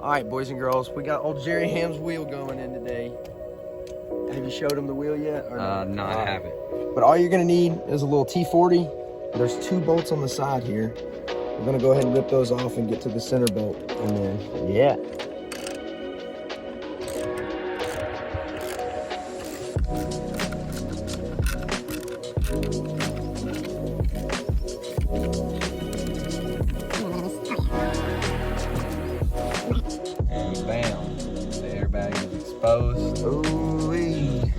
All right, boys and girls, we got old Jerry Ham's wheel going in today. Have you showed him the wheel yet? Or No, I haven't. But all you're gonna need is a little T40. There's 2 bolts on the side here. We're gonna go ahead and rip those off and get to the center bolt, and then yeah. And bam, the airbag is exposed. Ooh-wee.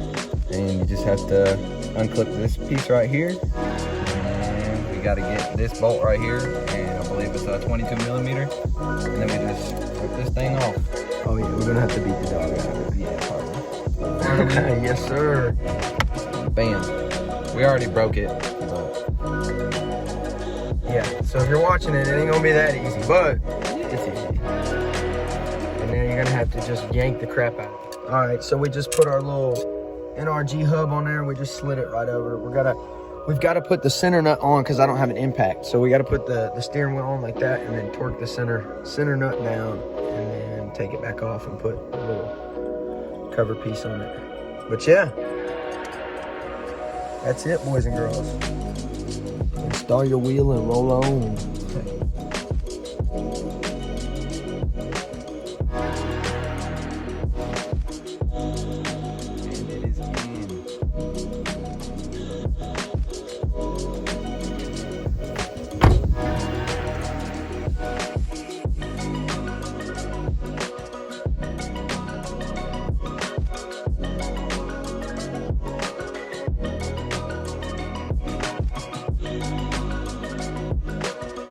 And you just have to unclip this piece right here. And we got to get this bolt right here. And I believe it's a 22 millimeter. And then we just rip this thing off. Oh yeah, we're gonna have to beat the dog out of it. Yeah, pardon. Yes, sir. Bam. We already broke it. But Yeah, so if you're watching it, it ain't gonna be that easy, but it's easy. And then you're gonna have to just yank the crap out of it. All right, so we just put our little NRG hub on there. We just slid it right over. We've got to put the center nut on because I don't have an impact. So we got to put the steering wheel on like that, and then torque the center nut down, and then take it back off and put a little cover piece on it. But yeah, that's it, boys and girls. Install your wheel and roll on.